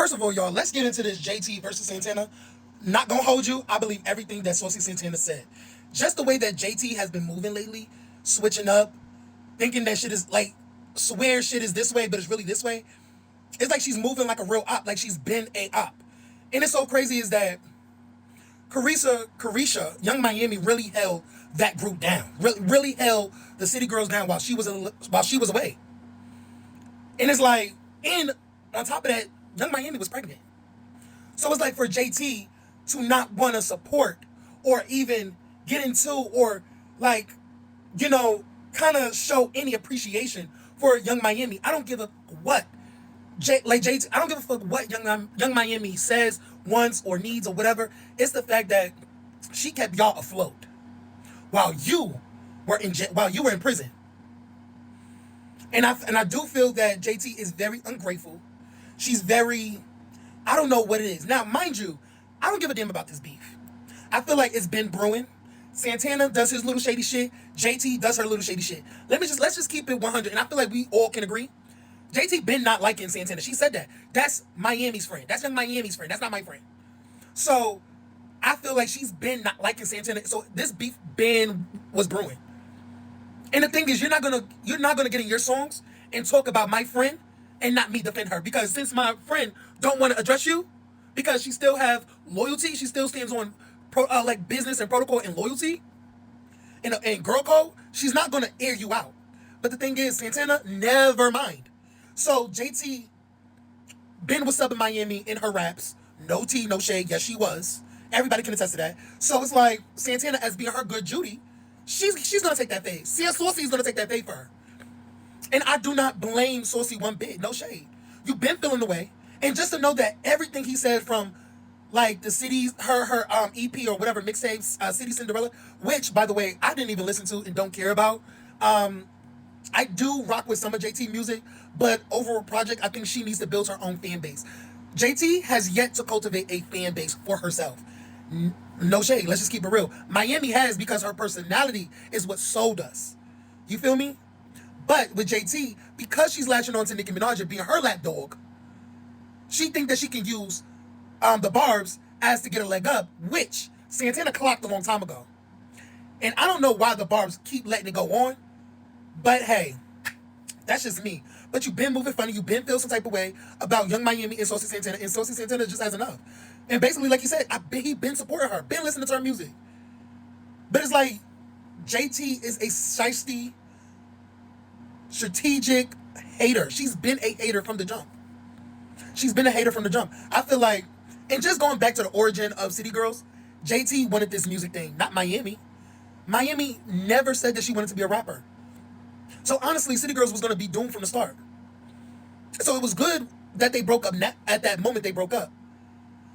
First of all, y'all, let's get into this JT versus Santana. Not gonna hold you. I believe everything that Saucy Santana said. Just the way that JT has been moving lately, switching up, thinking that shit is like, swear shit is this way, but it's really this way. It's like she's moving like a real op, like she's been a op. And it's so crazy is that Carisha, Young Miami really held that group down. Really held the City Girls down while she was away. And it's like, and on top of that, Young Miami was pregnant. So it's like for JT to not want to support or even get into or like, kind of show any appreciation for Young Miami. I don't give a what. JT, I don't give a fuck what Young Miami says, wants, or needs, or whatever. It's the fact that she kept y'all afloat while you while you were in prison. And I do feel that JT is very ungrateful. She's very, I don't know what it is. Now, mind you, I don't give a damn about this beef. I feel like it's been brewing. Santana does his little shady shit. JT does her little shady shit. Let's just keep it 100. And I feel like we all can agree. JT been not liking Santana. She said that. That's Miami's friend. That's Young Miami's friend. That's not my friend. So I feel like she's been not liking Santana. So this beef been was brewing. And the thing is, you're not gonna get in your songs and talk about my friend and not me defend her, because since my friend don't want to address you because she still have loyalty, she still stands on like business and protocol and loyalty and girl code. She's not gonna air you out. But the thing is, Santana never mind. So JT Ben was subbing Miami in her raps. No tea, no shade. Yes, she was. Everybody can attest to that. So it's like Santana, as being her good Judy, she's gonna take that fade. See, Saucy's gonna take that fade for her. And I do not blame Saucy one bit. No shade. You've been feeling the way. And just to know that everything he said from like the city's her EP or whatever mixtapes, City Cinderella, which by the way I didn't even listen to and don't care about. I do rock with some of JT music, but overall project, I think she needs to build her own fan base. JT has yet to cultivate a fan base for herself. No shade. Let's just keep it real. Miami has, because her personality is what sold us. You feel me? But with JT, because she's latching on to Nicki Minaj and being her lapdog, she think that she can use the barbs as to get a leg up, which Santana clocked a long time ago. And I don't know why the barbs keep letting it go on, but hey, that's just me. But you've been moving funny. You've been feeling some type of way about Young Miami and Saucy Santana. And Saucy Santana just has enough. And basically, like you said, he been supporting her. Been listening to her music. But it's like, JT is a shiesty, strategic hater. She's been a hater from the jump. She's been a hater from the jump. I feel like, and just going back to the origin of City Girls, JT wanted this music thing, not Miami. Miami never said that she wanted to be a rapper. So honestly, City Girls was going to be doomed from the start. So it was good that they broke up. At that moment, they broke up.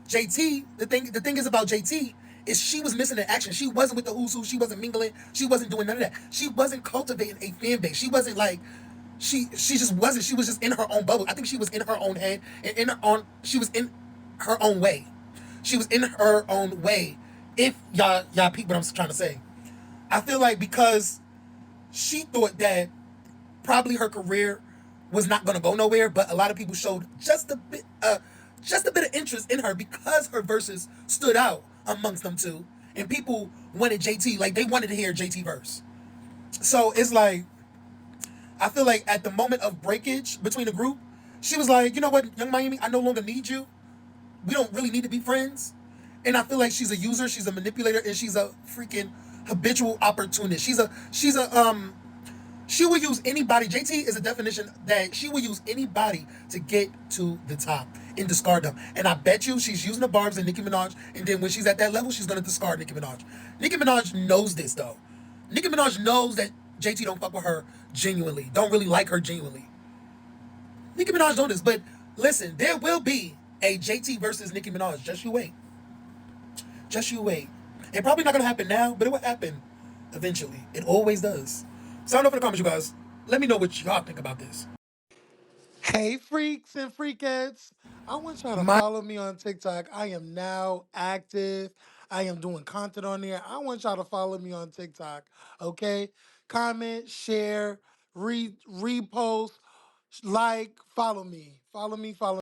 JT, the thing is about JT is she was missing in action. She wasn't with the who's who. She wasn't mingling. She wasn't doing none of that. She wasn't cultivating a fan base. She wasn't like, she just wasn't. She was just in her own bubble. I think she was in her own head and she was in her own way. She was in her own way. If y'all peep what I'm trying to say. I feel like because she thought that probably her career was not going to go nowhere, but a lot of people showed just a bit of interest in her because her verses stood out amongst them two, and people wanted JT, like they wanted to hear JT verse. So it's like, I feel like at the moment of breakage between the group, she was like, you know what, Young Miami, I no longer need you. We don't really need to be friends. And I feel like she's a user, she's a manipulator, and she's a freaking habitual opportunist. She will use anybody. JT is a definition that she will use anybody to get to the top and discard them. And I bet you she's using the barbs and Nicki Minaj, and then when she's at that level, she's gonna discard Nicki Minaj. Nicki Minaj knows this though. Nicki Minaj knows that JT don't fuck with her genuinely, don't really like her genuinely. Nicki Minaj knows this, but listen, there will be a JT versus Nicki Minaj. Just you wait. Just you wait. It's probably not gonna happen now, but it will happen eventually. It always does. Sound off in the comments, you guys. Let me know what y'all think about this. Hey, freaks and freakettes. I want y'all to My follow me on TikTok. I am now active. I am doing content on there. I want y'all to follow me on TikTok. Okay? Comment, share, repost, like, follow me. Follow me, follow